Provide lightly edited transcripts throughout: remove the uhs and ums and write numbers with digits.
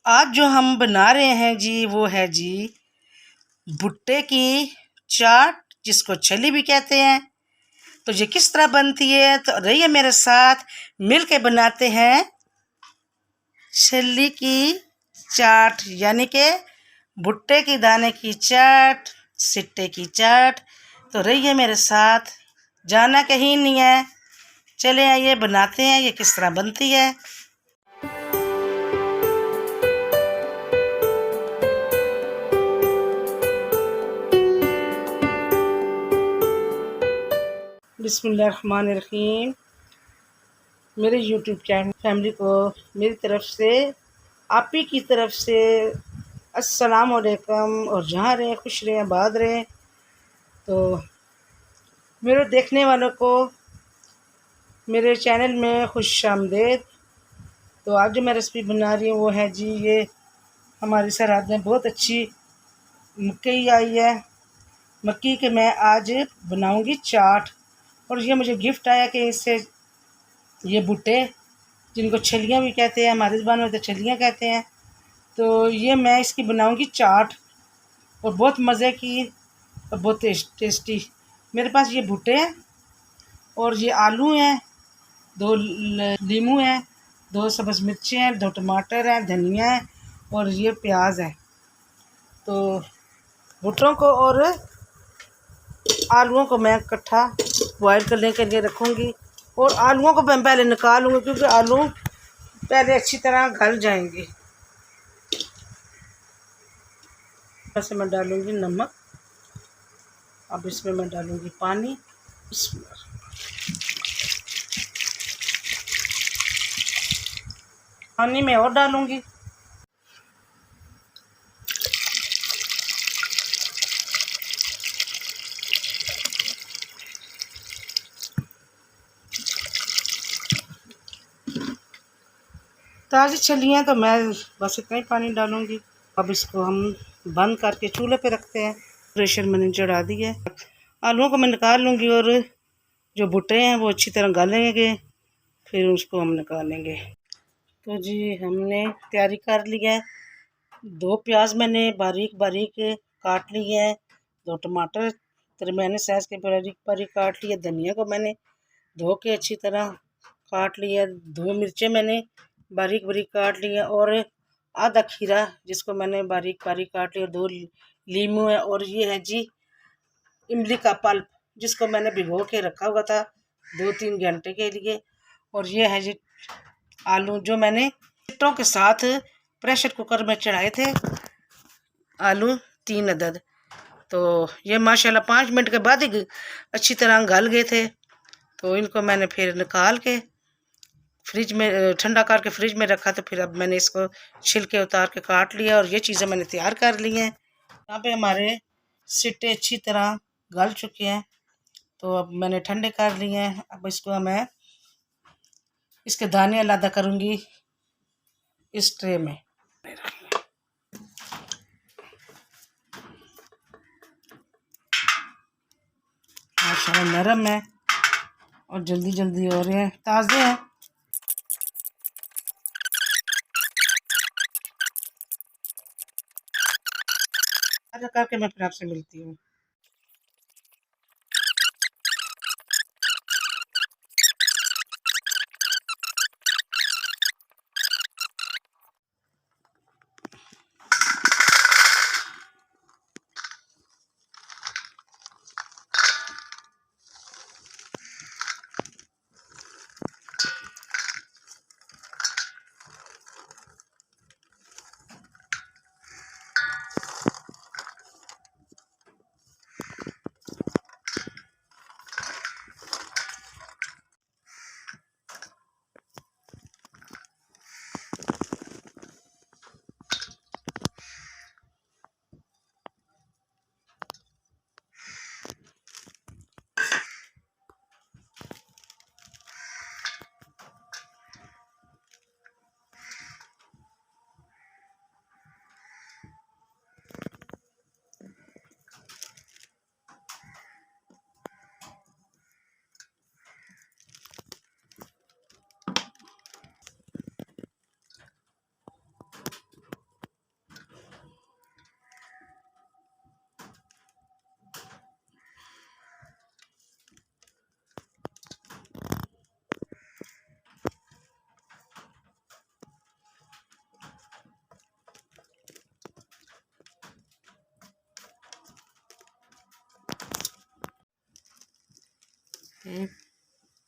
आज जो हम बना रहे हैं जी वो है जी भुट्टे की चाट, जिसको छली भी कहते हैं। तो ये किस तरह बनती है, तो रहिए मेरे साथ मिल के बनाते हैं छली की चाट, यानी कि भुट्टे की दाने की चाट, सिट्टे की चाट। तो रहिए मेरे साथ, जाना कहीं नहीं है। चले आइए बनाते हैं ये किस तरह बनती है। बिस्मिल्लाहिर्रहमानिर्रहीम। मेरे यूट्यूब चैनल फैमिली को मेरी तरफ से, आप ही की तरफ से अस्सलाम वालेकुम। और जहाँ रहें खुश रहें, आबाद रहें। तो मेरे देखने वालों को मेरे चैनल में खुश आमदेद। तो आज जो मैं रेसिपी बना रही हूँ वो है जी, ये हमारी सरहद में बहुत अच्छी मकई आई है। मक्की के मैं आज बनाऊंगी चाट। और ये मुझे गिफ्ट आया कि इससे ये भुट्टे, जिनको छलियाँ भी कहते हैं, हमारी ज़बान में तो छलियाँ कहते हैं, तो ये मैं इसकी बनाऊंगी चाट। और बहुत मज़े की और बहुत टेस्टी। मेरे पास ये भुट्टे हैं और ये आलू हैं, 2 लीमू हैं, 2 सब्ज़ मिर्ची हैं, 2 टमाटर हैं, धनिया है और ये प्याज है। तो भुट्टों को और आलूओं को मैं इकट्ठा बॉयल करने के लिए रखूँगी। और आलूओं को मैं पहले निकाल लूँगी, क्योंकि आलू पहले अच्छी तरह गल जाएंगे। वैसे मैं डालूँगी नमक। अब इसमें मैं डालूँगी पानी। पानी में और डालूँगी। ताज़ी छलियाँ तो मैं बस इतना ही पानी डालूँगी। अब इसको हम बंद करके चूल्हे पे रखते हैं। प्रेशर मैंने चढ़ा दी है। आलूओं को मैं निकाल लूँगी और जो भुट्टे हैं वो अच्छी तरह गलेंगे, फिर उसको हम निकालेंगे। तो जी हमने तैयारी कर ली है। 2 प्याज मैंने बारीक बारीक काट ली है, 2 टमाटर दरमियाने साइज़ के बारीक बारीक काट लिए, धनिया को मैंने धो के अच्छी तरह काट लिया, 2 मिर्चें मैंने बारीक बारीक काट लिया और आधा खीरा जिसको मैंने बारीक बारीक काट लिया, 2 लीमू है और ये है जी इमली का पल्प, जिसको मैंने भिगो के रखा हुआ था 2-3 घंटे के लिए। और ये है जी आलू, जो मैंने ईंटों के साथ प्रेशर कुकर में चढ़ाए थे, आलू 3 अदद। तो ये माशाल्लाह 5 मिनट के बाद ही अच्छी तरह गल गए थे। तो इनको मैंने फिर निकाल के फ्रिज में ठंडा करके फ्रिज में रखा। तो फिर अब मैंने इसको छिलके उतार के काट लिया और ये चीज़ें मैंने तैयार कर ली हैं। यहाँ पे हमारे सिट्टे अच्छी तरह गल चुके हैं, तो अब मैंने ठंडे कर लिए हैं। अब इसको मैं इसके दाने अलग करूँगी इस ट्रे में। माशाल्लाह नरम है और जल्दी जल्दी हो रहे हैं, ताज़े हैं। ऐसा करके मैं फिर आपसे मिलती हूँ।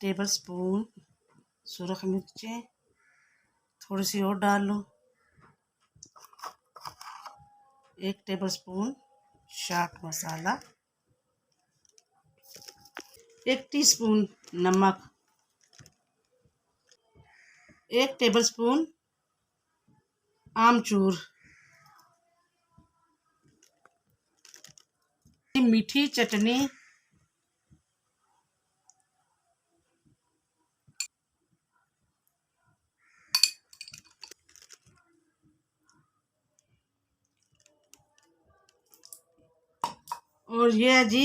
टेबल स्पून सुरख मिर्चें, थोड़ी सी और डाल लो। 1 table spoon chaat masala, 1 teaspoon नमक, 1 टेबल स्पून आमचूर, मीठी चटनी, और ये है जी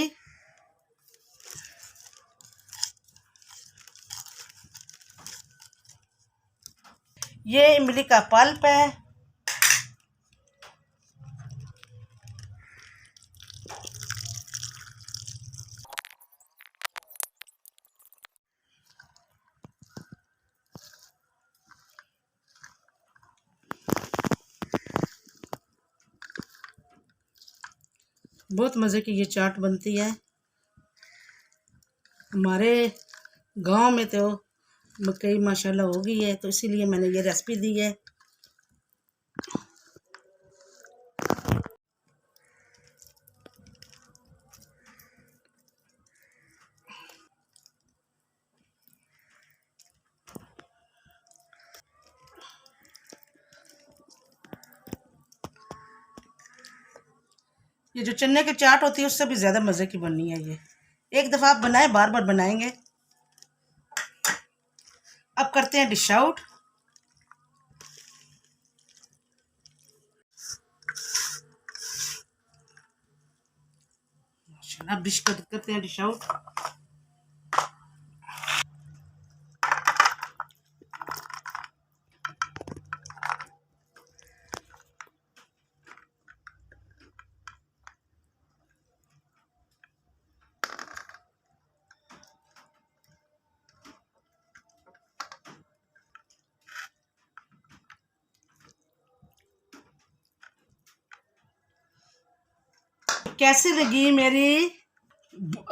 ये इमली का पल्प है। बहुत मज़े की ये चाट बनती है। हमारे गांव में तो मकई माशाल्लाह हो गई है, तो इसीलिए मैंने ये रेसिपी दी है। ये जो चने की चाट होती है उससे भी ज़्यादा मज़े की बननी है ये। एक दफ़ा आप बनाएं, बार बार बनाएंगे। अब करते हैं डिश आउट। अब डिश करते हैं डिश आउट। कैसी लगी मेरी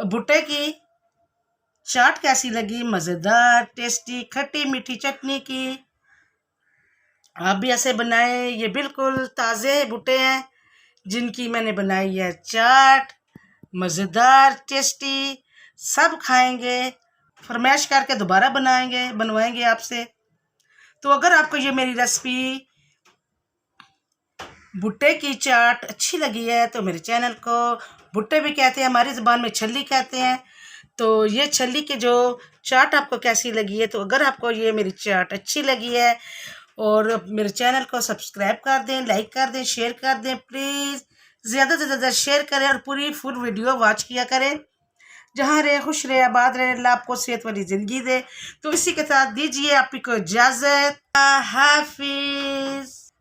भुट्टे की चाट? कैसी लगी? मज़ेदार, टेस्टी, खट्टी मीठी चटनी की। आप भी ऐसे बनाएं। ये बिल्कुल ताज़े भुट्टे हैं जिनकी मैंने बनाई है चाट। मज़ेदार, टेस्टी, सब खाएंगे। फरमाइश करके दोबारा बनवाएंगे आपसे। तो अगर आपको ये मेरी रेसिपी भुट्टे की चाट अच्छी लगी है तो मेरे चैनल को, भुट्टे भी कहते हैं, हमारी ज़बान में छल्ली कहते हैं, तो ये छल्ली की जो चाट आपको कैसी लगी है? तो अगर आपको ये मेरी चाट अच्छी लगी है और मेरे चैनल को सब्सक्राइब कर दें, लाइक कर दें, शेयर कर दें। प्लीज़ ज़्यादा से ज़्यादा शेयर करें और पूरी फुल वीडियो वॉच किया करें। जहाँ रहे खुश रहे, आबाद रहे, अल्लाह आपको सेहत वाली ज़िंदगी दे। तो इसी के साथ दीजिए आपको इजाज़त। हाफिज़।